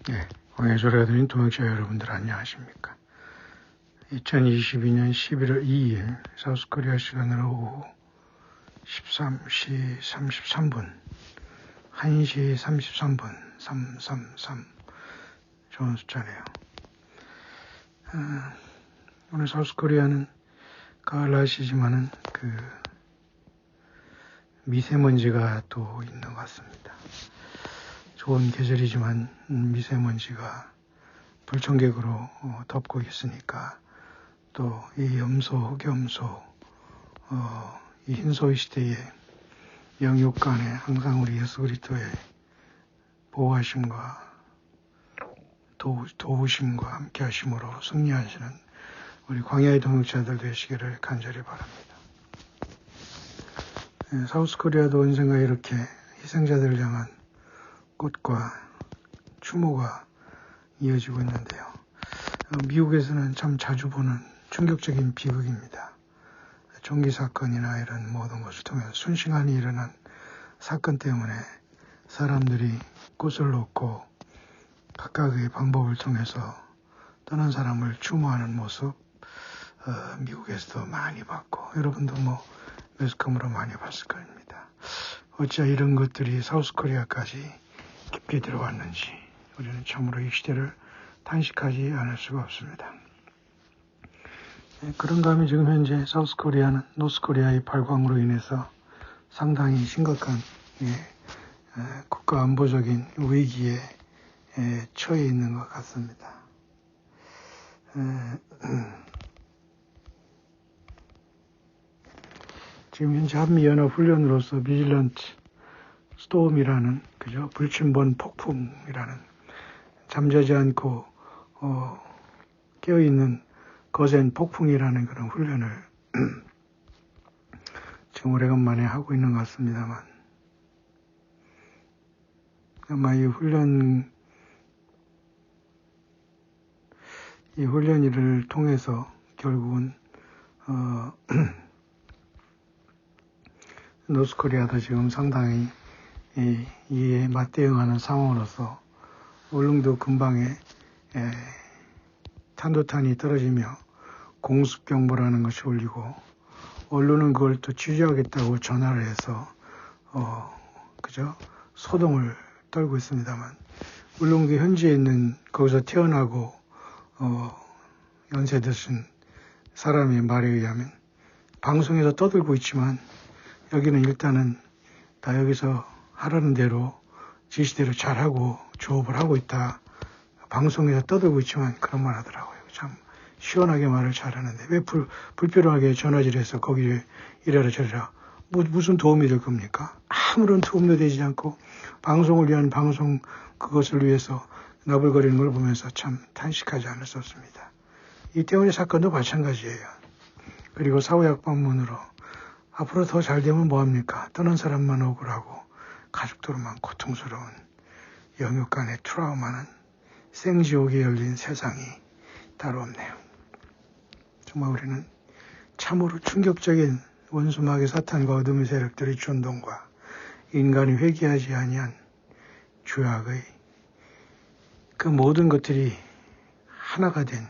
네, 광해조례가 들린 동역자 여러분들 안녕하십니까. 2022년 11월 2일 사우스코리아 시간으로 오후 13시 33분 1시 33분 333 좋은 숫자네요. 오늘 사우스코리아는 가을 날씨지만은 미세먼지가 또 있는 것 같습니다. 좋은 계절이지만 미세먼지가 불청객으로 덮고 있으니까 또 이 염소, 흑염소, 이 흰소위 시대의 영육 간에 항상 우리 예수 그리스도의 보호하심과 도우심과 함께 하심으로 승리하시는 우리 광야의 동역자들 되시기를 간절히 바랍니다. 사우스코리아도 언젠가 이렇게 희생자들을 향한 꽃과 추모가 이어지고 있는데요. 미국에서는 참 자주 보는 충격적인 비극입니다. 총기 사건이나 이런 모든 것을 통해서 순식간에 일어난 사건 때문에 사람들이 꽃을 놓고 각각의 방법을 통해서 떠난 사람을 추모하는 모습 미국에서도 많이 봤고 여러분도 매스컴으로 많이 봤을 겁니다. 어찌 이런 것들이 사우스코리아까지 깊게 들어왔는지 우리는 참으로 이 시대를 탄식하지 않을 수가 없습니다. 그런가 하면 지금 현재 사우스코리아는 노스코리아의 발광으로 인해서 상당히 심각한 국가 안보적인 위기에 처해 있는 것 같습니다. 지금 현재 한미연합훈련으로서 비질런트 스톰이라는 불침번 폭풍이라는 잠자지 않고 깨어있는 거센 폭풍이라는 그런 훈련을 지금 오래간만에 하고 있는 것 같습니다만 아마 이 훈련을 통해서 결국은 노스코리아도 지금 상당히 이에 맞대응하는 상황으로서 울릉도 근방에 탄도탄이 떨어지며 공습경보라는 것이 울리고 언론은 그걸 또 취재하겠다고 전화를 해서 소동을 떨고 있습니다만 울릉도 현지에 있는 거기서 태어나고 연세 드신 사람의 말에 의하면 방송에서 떠들고 있지만 여기는 일단은 다 여기서 하라는 대로 지시대로 잘하고 조업을 하고 있다. 방송에서 떠들고 있지만 그런 말 하더라고요. 참 시원하게 말을 잘하는데 왜 불필요하게 전화질해서 거기 이래라 저래라 무슨 도움이 될 겁니까? 아무런 도움도 되지 않고 방송을 위한 방송 그것을 위해서 나불거리는 걸 보면서 참 탄식하지 않을 수 없습니다. 이태원의 사건도 마찬가지예요. 그리고 사후약 방문으로 앞으로 더 잘 되면 뭐합니까? 떠난 사람만 억울하고 가족들만 고통스러운 영육 간의 트라우마는 생지옥에 열린 세상이 따로 없네요. 정말 우리는 참으로 충격적인 원수마귀 사탄과 어둠의 세력들의 준동과 인간이 회개하지 아니한 죄악의 그 모든 것들이 하나가 된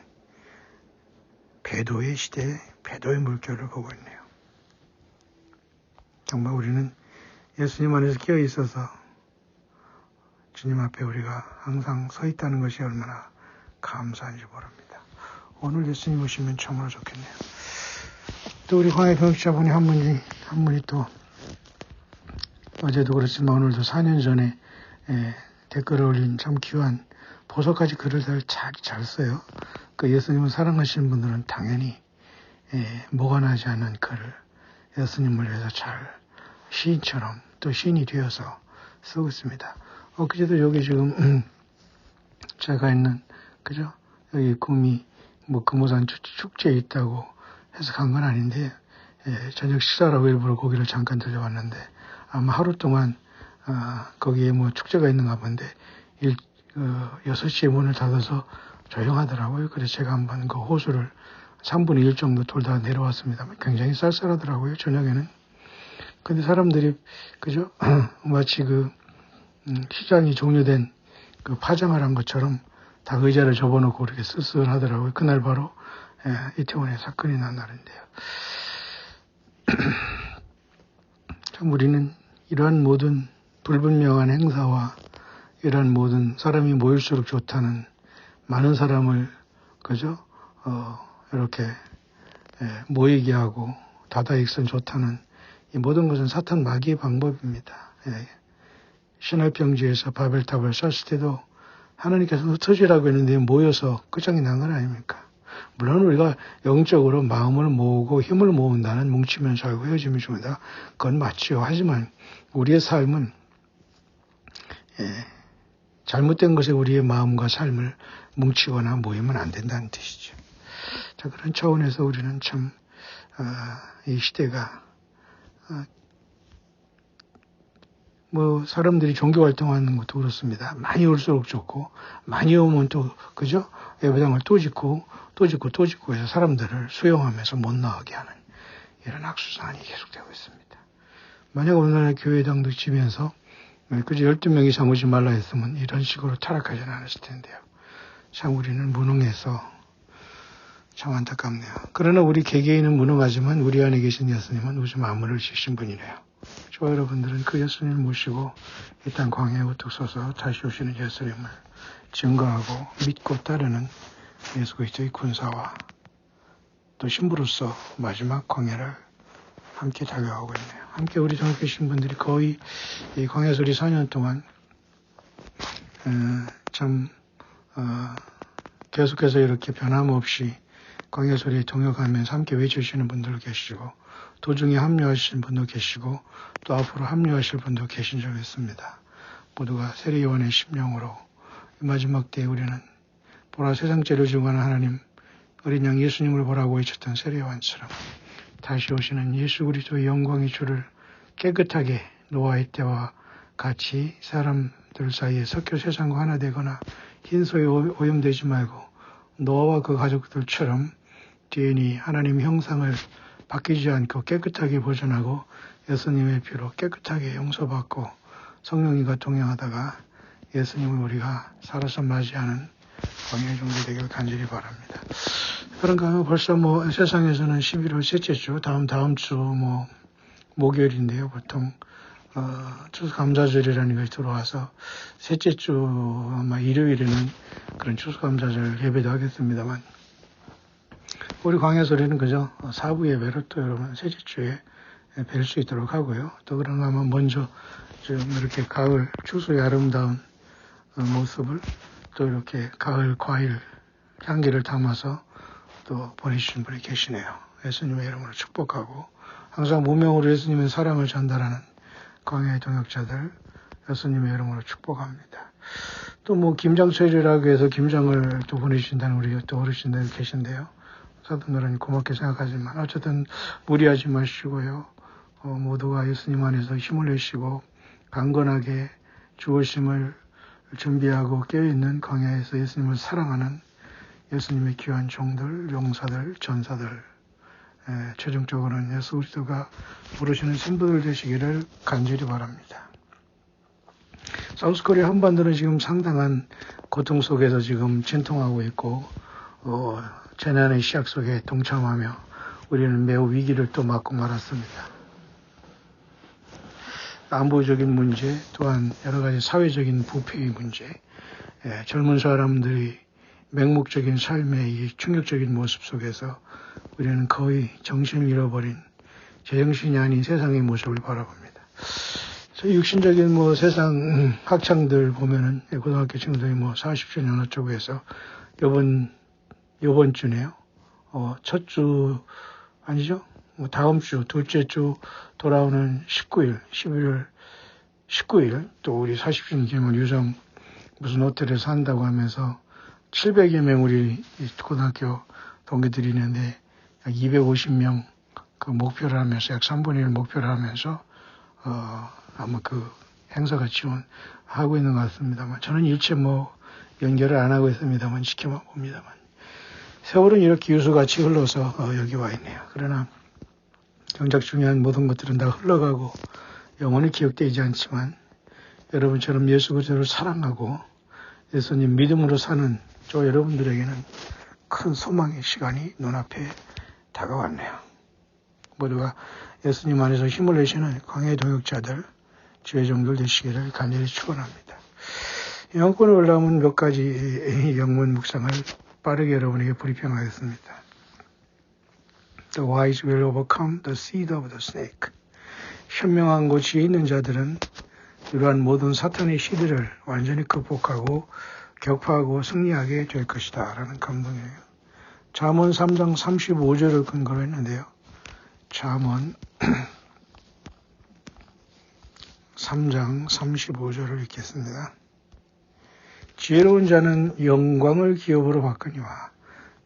배도의 시대에 배도의 물결을 보고 있네요. 정말 우리는 예수님 안에서 끼어 있어서 주님 앞에 우리가 항상 서 있다는 것이 얼마나 감사한지 모릅니다. 오늘 예수님 오시면 참으로 좋겠네요. 또 우리 광해 동역자분이 한 분이 또 어제도 그렇지만 오늘도 4년 전에 댓글을 올린 참 귀한 보석까지 글을 잘 써요. 그 예수님을 사랑하시는 분들은 당연히 뭐가 나지 않는 글을 예수님을 위해서 잘 시인처럼 또 시인이 되어서 쓰고 있습니다. 엊그제도 여기 지금 제가 있는 여기 구미 금오산 축제에 있다고 해서 간 건 아닌데 저녁 식사라고 일부러 거기를 잠깐 들려왔는데 아마 하루 동안 거기에 축제가 있는가 본데 6시에 문을 닫아서 조용하더라고요. 그래서 제가 한번 그 호수를 3분의 1 정도 돌다 내려왔습니다. 굉장히 쌀쌀하더라고요, 저녁에는. 근데 사람들이, 마치 시장이 종료된 그 파장을 한 것처럼 다 의자를 접어놓고 그렇게 쓸쓸하더라고요. 그날 바로 이태원에 사건이 난 날인데요. 참 우리는 이러한 모든 불분명한 행사와 이러한 모든 사람이 모일수록 좋다는 많은 사람을 그죠? 이렇게 모이게 하고 다다익선 좋다는 이 모든 것은 사탄 마귀의 방법입니다. 신화평지에서 바벨탑을 쐈을 때도 하나님께서 흩어지라고 했는데 모여서 끝장이 난 건 아닙니까? 물론 우리가 영적으로 마음을 모으고 힘을 모은다는 뭉치면 살고 헤어지면 죽는다. 그건 맞죠. 하지만 우리의 삶은 잘못된 것에 우리의 마음과 삶을 뭉치거나 모이면 안 된다는 뜻이죠. 자, 그런 차원에서 우리는 참 이 시대가 뭐 사람들이 종교 활동하는 것도 그렇습니다. 많이 올수록 좋고 많이 오면 또 그죠? 예배당을 또 짓고 해서 사람들을 수용하면서 못 나가게 하는 이런 악수사안이 계속되고 있습니다. 만약 오늘날 교회당도 지면서 그저 12명 이상 오지 말라 했으면 이런 식으로 타락하지는 않았을 텐데요. 참 우리는 무능해서 참 안타깝네요. 그러나 우리 개개인은 무능하지만 우리 안에 계신 예수님은 우주 만물을 지으신 분이래요. 저와 여러분들은 그 예수님을 모시고 이 땅 광야에 우뚝 서서 다시 오시는 예수님을 증거하고 믿고 따르는 예수 그리스도의 군사와 또 신부로서 마지막 광야를 함께 달려가고 있네요. 함께 우리 동역하신 분들이 거의 이 광야소리 4년 동안 계속해서 이렇게 변함없이 광야소리에 동역하면서 함께 외쳐주시는 분들 계시고 도중에 합류하신 분도 계시고 또 앞으로 합류하실 분도 계신 적이 있습니다. 모두가 세례요한의 심령으로 마지막 때에 우리는 보라 세상 죄를 증언하는 하나님 어린 양 예수님을 보라고 외쳤던 세례요한처럼 다시 오시는 예수 그리스도의 영광의 주를 깨끗하게 노아의 때와 같이 사람들 사이에 섞여 세상과 하나 되거나 흰소에 오염되지 말고 노아와 그 가족들처럼 죄인이 하나님 형상을 바뀌지 않고 깨끗하게 보존하고 예수님의 피로 깨끗하게 용서받고 성령님과 동행하다가 예수님을 우리가 살아서 맞이하는 광야의 종교 되길 간절히 바랍니다. 그런가 하면 벌써 세상에서는 11월 셋째 주 다음 주 목요일인데요. 보통 추수감사절이라는 것이 들어와서 셋째 주 아마 일요일에는 그런 추수감사절 예배도 하겠습니다만 우리 광야소리는 그저 사부 예배로 또 여러분 셋째 주에 뵐 수 있도록 하고요. 또 그런가 하면 먼저 좀 이렇게 가을 추수의 아름다운 모습을 또 이렇게 가을 과일 향기를 담아서 또 보내주신 분이 계시네요. 예수님의 이름으로 축복하고 항상 무명으로 예수님의 사랑을 전달하는 광야의 동역자들 예수님의 이름으로 축복합니다. 또 김장철이라고 해서 김장을 또 보내주신다는 우리 또 어르신들 계신데요. 사도들은 고맙게 생각하지만 어쨌든 무리하지 마시고요. 모두가 예수님 안에서 힘을 내시고 강건하게 주오심을 준비하고 깨어있는 광야에서 예수님을 사랑하는 예수님의 귀한 종들, 용사들, 전사들 최종적으로는 예수 그리스도가 부르시는 신부들 되시기를 간절히 바랍니다. 사우스코리아 한반도는 지금 상당한 고통 속에서 지금 진통하고 있고 재난의 시작 속에 동참하며 우리는 매우 위기를 또 맞고 말았습니다. 안보적인 문제 또한 여러 가지 사회적인 부패의 문제 젊은 사람들이 맹목적인 삶의 이 충격적인 모습 속에서 우리는 거의 정신을 잃어버린 제정신이 아닌 세상의 모습을 바라봅니다. 육신적인 세상 학창들 보면은 고등학교 친구들이 40주년 어쩌고 해서 요번 주네요. 첫 주 아니죠? 다음 주 둘째 주 돌아오는 19일 11월 19일 또 우리 40주년 기념을 유성 무슨 호텔에서 한다고 하면서 700여 명 우리 고등학교 동기들이 있는데 약 250명 그 목표를 하면서 약 3분의 1 목표를 하면서 아마 그 행사가 지원하고 있는 것 같습니다만 저는 일체 연결을 안 하고 있습니다만 지켜만 봅니다만 세월은 이렇게 유수같이 흘러서 여기 와 있네요. 그러나 정작 중요한 모든 것들은 다 흘러가고 영원히 기억되지 않지만 여러분처럼 예수 그리스도를 사랑하고 예수님 믿음으로 사는 저 여러분들에게는 큰 소망의 시간이 눈앞에 다가왔네요. 모두가 예수님 안에서 힘을 내시는 광야의 동역자들, 지혜종들 되시기를 간절히 축원합니다. 영권에 올라오면 몇 가지 영문 묵상을 빠르게 여러분에게 브리핑하겠습니다. The wise will overcome the seed of the snake. 현명하고 지혜 있는 자들은 이러한 모든 사탄의 시들을 완전히 극복하고 격파하고 승리하게 될 것이다 라는 감동이에요. 잠언 3장 35절을 근거로 했는데요. 잠언 3장 35절을 읽겠습니다. 지혜로운 자는 영광을 기업으로 바꾸니와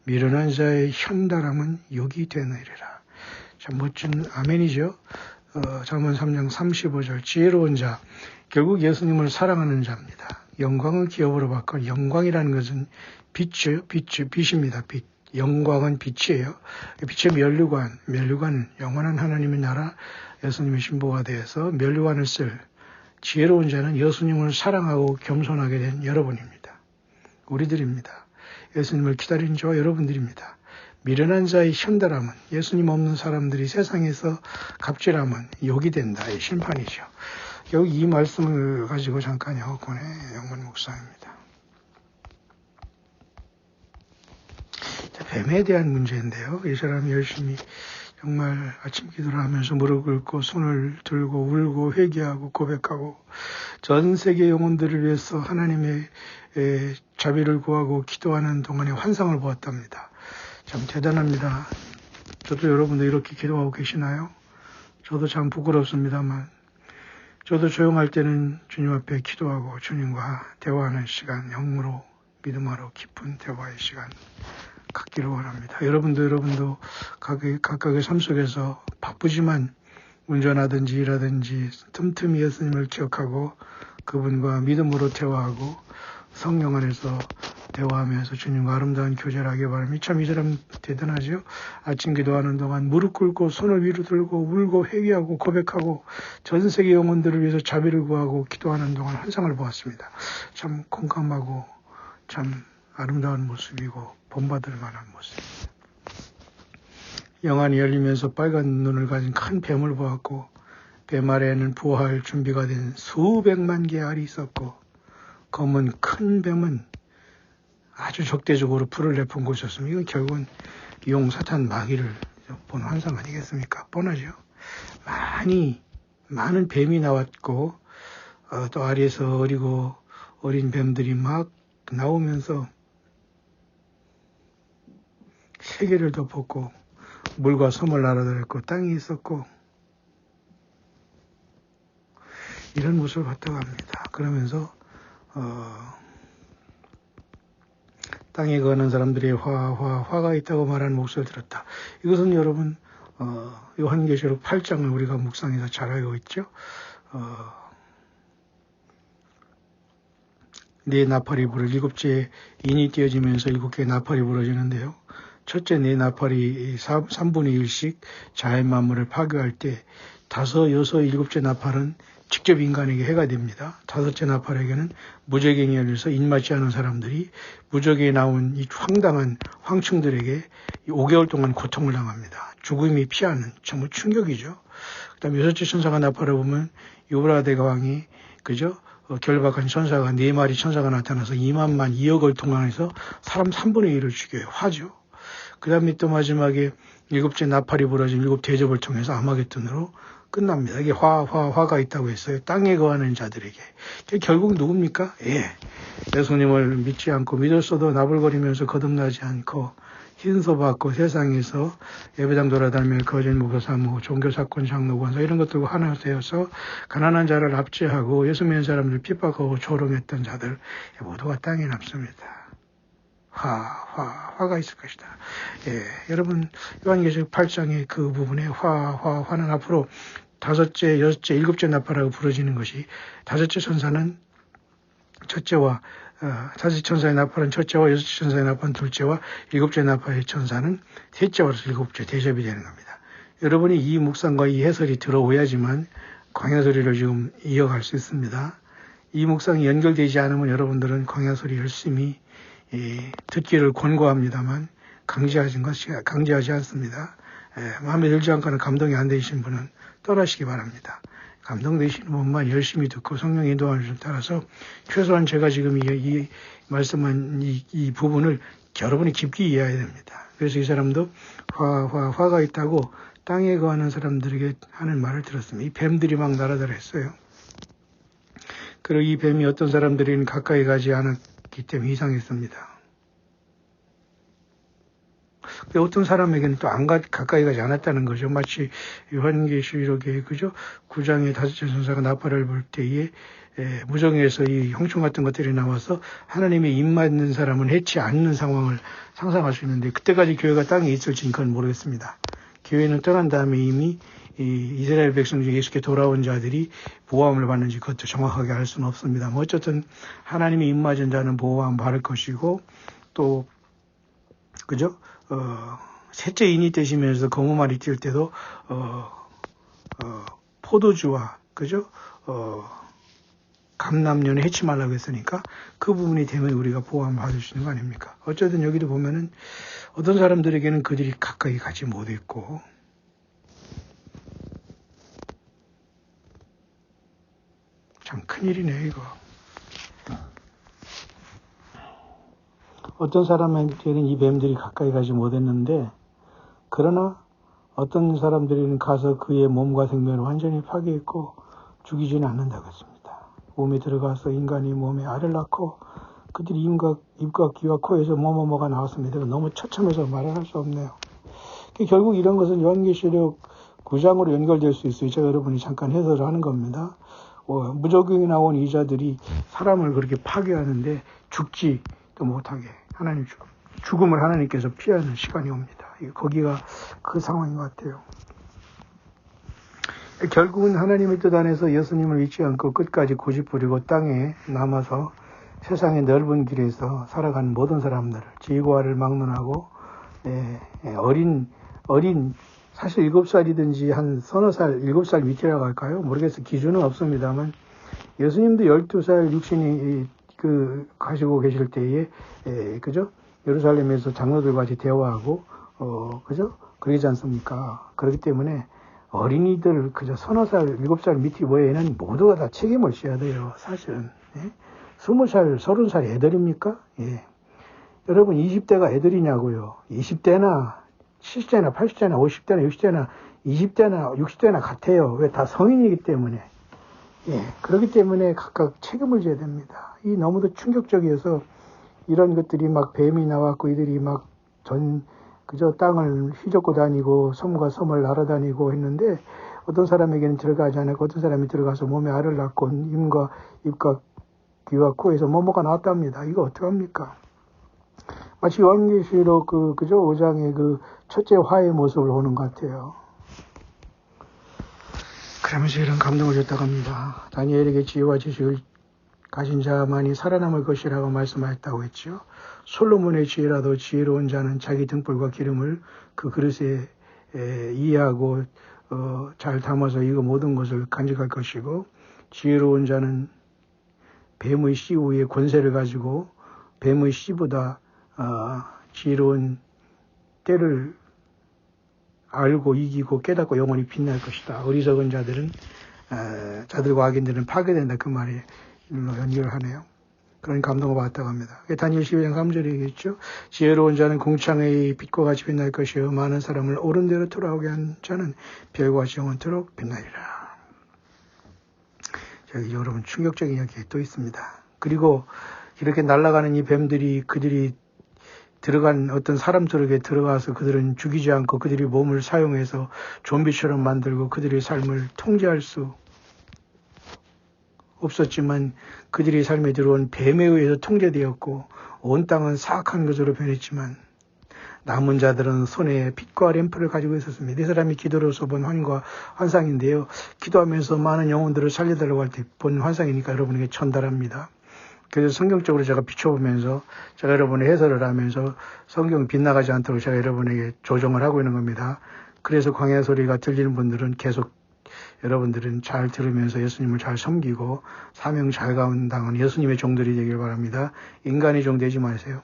미련한 자의 현달함은 욕이 되느니라. 참 멋진 아멘이죠. 잠언 3장 35절 지혜로운 자, 결국 예수님을 사랑하는 자입니다. 영광을 기업으로 바꿔. 영광이라는 것은 빛입니다. 빛. 영광은 빛이에요. 빛의 면류관은 영원한 하나님의 나라, 예수님의 신부가 되어서 면류관을 쓸 지혜로운 자는 예수님을 사랑하고 겸손하게 된 여러분입니다. 우리들입니다. 예수님을 기다리는 저와 여러분들입니다. 미련한 자의 현달함은 예수님 없는 사람들이 세상에서 갑질하면 욕이 된다. 이 심판이죠. 여기 이 말씀을 가지고 잠깐 여권의 영문 묵상입니다. 뱀에 대한 문제인데요. 이 사람이 열심히 정말 아침 기도를 하면서 무릎 꿇고 손을 들고 울고 회개하고 고백하고 전 세계 영혼들을 위해서 하나님의 자비를 구하고 기도하는 동안에 환상을 보았답니다. 참 대단합니다. 저도 여러분들 이렇게 기도하고 계시나요? 저도 참 부끄럽습니다만 저도 조용할 때는 주님 앞에 기도하고 주님과 대화하는 시간, 영으로 믿음으로 깊은 대화의 시간 갖기를 원합니다. 여러분도 각각의 삶 속에서 바쁘지만 운전하든지 일하든지 틈틈이 예수님을 기억하고 그분과 믿음으로 대화하고 성령 안에서 대화하면서 주님과 아름다운 교제를 하기 바랍니다. 참 이 사람 대단하죠. 아침 기도하는 동안 무릎 꿇고 손을 위로 들고 울고 회개하고 고백하고 전 세계 영혼들을 위해서 자비를 구하고 기도하는 동안 환상을 보았습니다. 참 공감하고 참 아름다운 모습이고 본받을 만한 모습. 영안이 열리면서 빨간 눈을 가진 큰 뱀을 보았고 뱀 아래에는 부화할 준비가 된 수백만 개의 알이 있었고 검은 큰 뱀은 아주 적대적으로 불을 내뿜은 곳이었습니다. 이건 결국은 용 사탄 마귀를 본 환상 아니겠습니까? 뻔하죠. 많은 뱀이 나왔고 또 아래에서 어린 뱀들이 막 나오면서 세계를 덮었고 물과 섬을 날아들었고 땅이 있었고 이런 모습을 봤다고 합니다. 그러면서 땅에 거하는 사람들이 화가 있다고 말하는 목소리를 들었다. 이것은 여러분 요한계시록 8장을 우리가 묵상해서 잘 알고 있죠. 네 나팔이 불을 7째 인이 띄어지면서 7개의 나팔이 부러지는데요. 첫째 네 나팔이 3분의 1씩 자연 만물을 파괴할 때 5, 6, 7째 나팔은 직접 인간에게 해가 됩니다. 5째 나팔에게는 무적행이 열려서 입맞지 않은 사람들이 무적에 나온 이 황당한 황충들에게 5개월 동안 고통을 당합니다. 죽음이 피하는 정말 충격이죠. 그 다음에 6째 천사가 나팔을 보면 유브라데가 왕이 결박한 천사가 4마리 천사가 나타나서 2만만 2억을 동원해서 사람 3분의 1을 죽여요. 화죠. 그 다음에 또 마지막에 7째 나팔이 부러진 7 대접을 통해서 아마겟돈으로 끝납니다. 이게 화가 있다고 했어요. 땅에 거하는 자들에게. 결국 누굽니까? 예수님을 믿지 않고 믿었어도 나불거리면서 거듭나지 않고 흰소받고 세상에서 예배당 돌아다니며 거짓 목사 삼고 종교사건 장로 권사 이런 것들과 하나 되어서 가난한 자를 압제하고 예수 믿는 사람들 핍박하고 조롱했던 자들 모두가 땅에 남습니다. 화가 있을 것이다. 여러분 요한계시록 8장의 그 부분에 화는 앞으로 5째, 6째, 7째 나팔하고 부러지는 것이 5째 천사는 첫째와 5째 천사의 나팔은 첫째와 6째 천사의 나팔은 둘째와 7째 나팔의 천사는 셋째와서 7째 대접이 되는 겁니다. 여러분이 이 묵상과 이 해설이 들어오야지만 광야소리를 지금 이어갈 수 있습니다. 이 묵상이 연결되지 않으면 여러분들은 광야 소리 열심히 듣기를 권고합니다만 강제하지 않습니다. 마음에 들지 않거나 감동이 안 되시는 분은 떠나시기 바랍니다. 감동되시는 분만 열심히 듣고 성령 인도하는 줄 따라서 최소한 제가 지금 이 말씀한 이 부분을 여러분이 깊이 이해해야 됩니다. 그래서 이 사람도 화가 있다고 땅에 거하는 사람들에게 하는 말을 들었습니다. 이 뱀들이 막 날아다녔어요. 했어요. 그리고 이 뱀이 어떤 사람들에게는 가까이 가지 않았기 때문에 이상했습니다. 어떤 사람에게는 또 가까이 가지 않았다는 거죠. 마치 요한계시록에 그죠? 9장의 다섯째 천사가 나팔을 불 때에 무정에서 이 형충 같은 것들이 나와서 하나님의 입 맞는 사람은 해치 않는 상황을 상상할 수 있는데 그때까지 교회가 땅에 있을지는 그건 모르겠습니다. 교회는 떠난 다음에 이미 이스라엘 백성 중에 예수께 돌아온 자들이 보호함을 받는지 그것도 정확하게 알 수는 없습니다. 어쨌든 하나님의 입 맞은 자는 보호함 받을 것이고 또 그죠? 셋째인이 되시면서 거무말이 뛸 때도 포도주와 그죠? 감람년에 해치 말라고 했으니까 그 부분이 되면 우리가 보호함을 받을 수 있는 거 아닙니까? 어쨌든 여기도 보면은 어떤 사람들에게는 그들이 가까이 가지 못했고 참 큰일이네 이거. 어떤 사람한테는 이 뱀들이 가까이 가지 못했는데 그러나 어떤 사람들은 가서 그의 몸과 생명을 완전히 파괴했고 죽이지는 않는다고 했습니다. 몸에 들어가서 인간이 몸에 알을 낳고 그들이 입과 귀와 코에서 뭐가 나왔습니다. 너무 처참해서 말을 할 수 없네요. 결국 이런 것은 요한계시록 9장으로 연결될 수 있어요. 제가 여러분이 잠깐 해설을 하는 겁니다. 무적용이 나온 이자들이 사람을 그렇게 파괴하는데 죽지도 못하게 하나님 죽음을 하나님께서 피하는 시간이 옵니다. 거기가 그 상황인 것 같아요. 결국은 하나님의 뜻 안에서 예수님을 잊지 않고 끝까지 고집부리고 땅에 남아서 세상의 넓은 길에서 살아가는 모든 사람들을 지구화를 막론하고 어린 사실 7살이든지 한 서너 살, 7살 밑이라고 할까요? 모르겠어요. 기준은 없습니다만 예수님도 12살 육신이 가지고 계실 때에 그죠? 예루살렘에서 장로들과 같이 대화하고 그죠? 그러지 않습니까? 그렇기 때문에 어린이들 그저 서너 살, 7살 밑이 외에는 모두가 다 책임을 져야 돼요. 사실은 20살, 30살 애들입니까? 여러분 20대가 애들이냐고요. 20대나 70대나 80대나 50대나 60대나 20대나 60대나 같아요. 왜? 다 성인이기 때문에. 그렇기 때문에 각각 책임을 져야 됩니다. 이 너무도 충격적이어서 이런 것들이 막 뱀이 나왔고 이들이 막 그저 땅을 휘젓고 다니고 섬과 섬을 날아다니고 했는데 어떤 사람에게는 들어가지 않았고 어떤 사람이 들어가서 몸에 알을 낳고 입과 귀와 코에서 뭐가 나왔답니다. 이거 어떡합니까? 마치 요한계시록 그저 5장의 첫째 화의 모습을 보는 것 같아요. 그러면서 이런 감동을 줬다고 합니다. 다니엘에게 지혜와 지식을 가진 자만이 살아남을 것이라고 말씀하셨다고 했죠. 솔로몬의 지혜라도 지혜로운 자는 자기 등불과 기름을 그 그릇에 이해하고 잘 담아서 이거 모든 것을 간직할 것이고 지혜로운 자는 뱀의 씨 위에 권세를 가지고 뱀의 씨보다 지혜로운 때를 알고 이기고 깨닫고 영원히 빛날 것이다. 어리석은 자들과 악인들은 파괴된다. 그 말에 연결하네요. 그런 감동을 받았다고 합니다. 다니엘 12장 3절에 얘기했죠. 지혜로운 자는 궁창의 빛과 같이 빛날 것이요 많은 사람을 옳은 대로 돌아오게 한 자는 별과 같이 영원토록 빛나리라. 여러분 충격적인 이야기가 또 있습니다. 그리고 이렇게 날아가는 이 뱀들이 그들이 들어간 어떤 사람들에게 들어가서 그들은 죽이지 않고 그들이 몸을 사용해서 좀비처럼 만들고 그들의 삶을 통제할 수 없었지만 그들의 삶에 들어온 뱀에 의해서 통제되었고 온 땅은 사악한 것으로 변했지만 남은 자들은 손에 빛과 램프를 가지고 있었습니다. 이 사람이 기도로서 본 환상인데요. 기도하면서 많은 영혼들을 살려달라고 할 때 본 환상이니까 여러분에게 전달합니다. 그래서 성경적으로 제가 비춰보면서 제가 여러분의 해설을 하면서 성경 빗나가지 않도록 제가 여러분에게 조정을 하고 있는 겁니다. 그래서 광야 소리가 들리는 분들은 계속 여러분들은 잘 들으면서 예수님을 잘 섬기고 사명 잘 감당하는 예수님의 종들이 되길 바랍니다. 인간의 종 되지 마세요.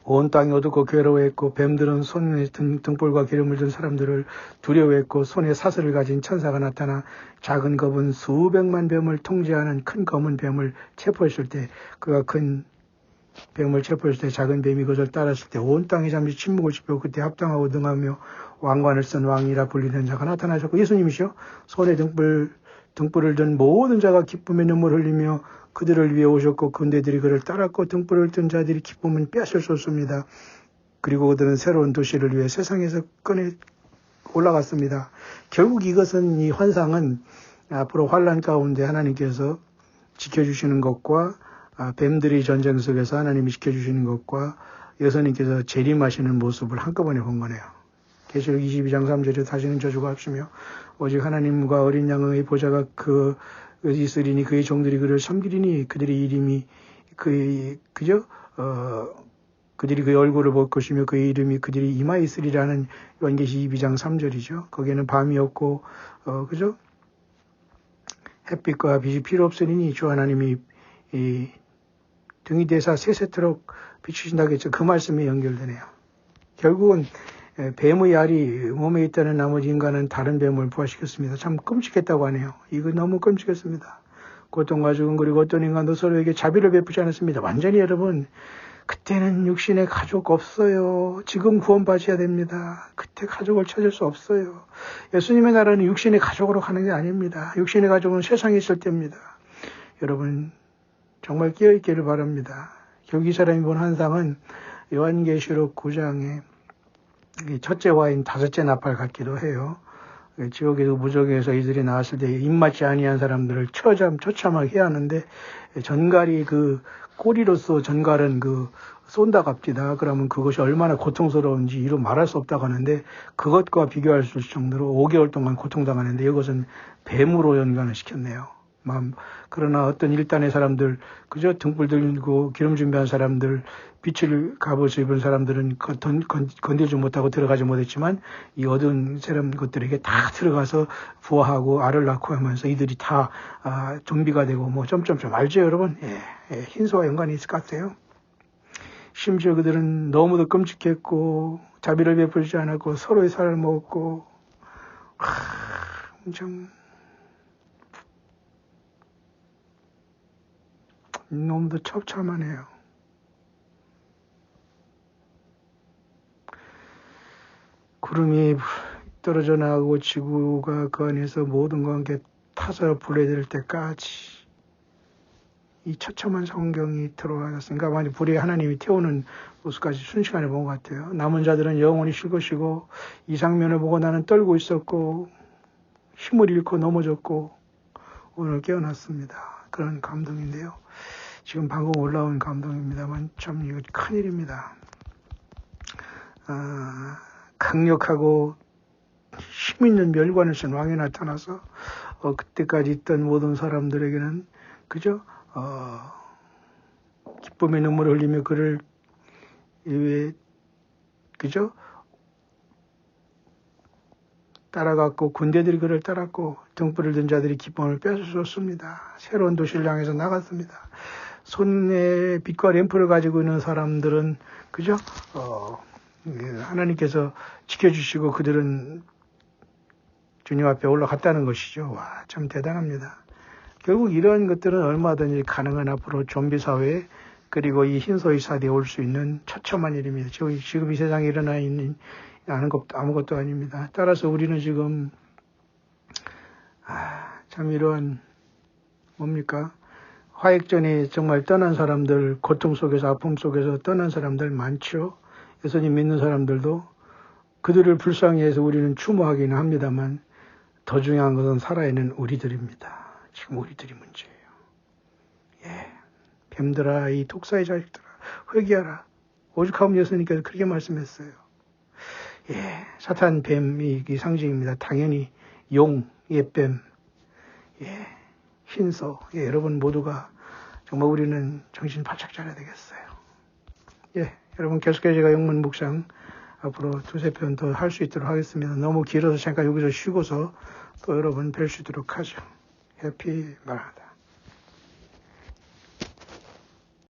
온 땅이 어둡고 괴로워했고 뱀들은 손에 등불과 기름을 든 사람들을 두려워했고 손에 사슬을 가진 천사가 나타나 작은 검은 수백만 뱀을 통제하는 큰 검은 뱀을 체포했을 때 그가 큰 뱀을 체포했을 때 작은 뱀이 그것을 따랐을 때 온 땅이 잠시 침묵을 지펴고 그때 합당하고 능하며 왕관을 쓴 왕이라 불리는 자가 나타나셨고 예수님이시요 손에 등불을 든 모든 자가 기쁨의 눈물을 흘리며 그들을 위해 오셨고 군대들이 그를 따랐고 등불을 든 자들이 기쁨은 빼앗을 수 없습니다. 그리고 그들은 새로운 도시를 위해 세상에서 꺼내 올라갔습니다. 결국 이것은 이 환상은 앞으로 환란 가운데 하나님께서 지켜주시는 것과 뱀들이 전쟁 속에서 하나님이 지켜주시는 것과 예수님께서 재림하시는 모습을 한꺼번에 본 거네요. 계시록 22장 3절에 다시는 저주가 없으며 오직 하나님과 어린 양의 보좌가 있으리니 그의 종들이 그를 섬기리니 그들의 이름이 그들이 그의 얼굴을 볼 것이며 그의 이름이 그들이 이마에 있으리라는 요한계시 22장 3절이죠. 거기에는 밤이 없고 그죠? 햇빛과 빛이 필요 없으리니 주 하나님이 등이 되사 세세토록 비추신다고 했죠. 그 말씀이 연결되네요. 결국은 뱀의 알이 몸에 있다는 나머지 인간은 다른 뱀을 부활시켰습니다. 참 끔찍했다고 하네요. 이거 너무 끔찍했습니다. 고통과 죽음 그리고 어떤 인간도 서로에게 자비를 베푸지 않았습니다. 완전히 여러분 그때는 육신의 가족 없어요. 지금 구원받으셔야 됩니다. 그때 가족을 찾을 수 없어요. 예수님의 나라는 육신의 가족으로 가는 게 아닙니다. 육신의 가족은 세상에 있을 때입니다. 여러분 정말 깨어있기를 바랍니다. 결국 이 사람이 본 환상은 요한계시록 9장에 첫째 와인 다섯째 나팔 같기도 해요. 지옥에서 무적에서 이들이 나왔을 때 입맞지 아니한 사람들을 처참하게 해야 하는데 전갈이 그 꼬리로서 전갈은 쏜다 갑니다. 그러면 그것이 얼마나 고통스러운지 이루 말할 수 없다고 하는데 그것과 비교할 수 있을 정도로 5개월 동안 고통당하는데 이것은 뱀으로 연관을 시켰네요. 그러나 어떤 일단의 사람들, 그저 등불 들고 기름 준비한 사람들, 빛을 갑옷을 입은 사람들은 건들지 못하고 들어가지 못했지만 이 어두운 사람 것들에게 다 들어가서 부화하고 알을 낳고 하면서 이들이 다 좀비가 되고 점점점 알죠 여러분? 흰소와 연관이 있을 것 같아요. 심지어 그들은 너무도 끔찍했고 자비를 베풀지 않았고 서로의 살을 먹었고 참 너무도 처참하네요. 구름이 떨어져 나가고 지구가 그 안에서 모든 것 함께 타서 분해될 때까지 이 처참한 성경이 들어왔으니까 많이 불에 하나님이 태우는 모습까지 순식간에 본 것 같아요. 남은 자들은 영원히 쉴 것이고 이 장면을 보고 나는 떨고 있었고 힘을 잃고 넘어졌고 오늘 깨어났습니다. 그런 감동인데요. 지금 방금 올라온 감동입니다만 참 이거 큰일입니다. 강력하고 힘있는 멸관을 쓴 왕이 나타나서 그때까지 있던 모든 사람들에게는 그저 기쁨의 눈물을 흘리며 그를 그저 따라갔고 군대들이 그를 따랐고 등불을 든 자들이 기쁨을 뺏어줬습니다. 새로운 도시를 향해서 나갔습니다. 손에 빛과 램프를 가지고 있는 사람들은 그저 하나님께서 지켜주시고 그들은 주님 앞에 올라갔다는 것이죠. 와, 참 대단합니다. 결국 이런 것들은 얼마든지 가능한 앞으로 좀비 사회 그리고 이 흰소의 사대에 올 수 있는 처참한 일입니다. 지금 이 세상에 일어나 있는 아무것도 아닙니다. 따라서 우리는 지금 참 이런 뭡니까? 화액전에 정말 떠난 사람들, 고통 속에서 아픔 속에서 떠난 사람들 많죠. 예수님 믿는 사람들도 그들을 불쌍히 해서 우리는 추모하기는 합니다만 더 중요한 것은 살아있는 우리들입니다. 지금 우리들이 문제예요. 뱀들아 이 독사의 자식들아 회개하라. 오죽하면 예수님께서 그렇게 말씀했어요. 사탄 뱀이 상징입니다. 당연히 용, 뱀, 흰소. 여러분 모두가 정말 우리는 정신 바짝 차려야 되겠어요. 여러분 계속해서 제가 영문 묵상 앞으로 두세 편 더 할 수 있도록 하겠습니다. 너무 길어서 잠깐 여기서 쉬고서 또 여러분 뵐 수 있도록 하죠. 해피 마라다.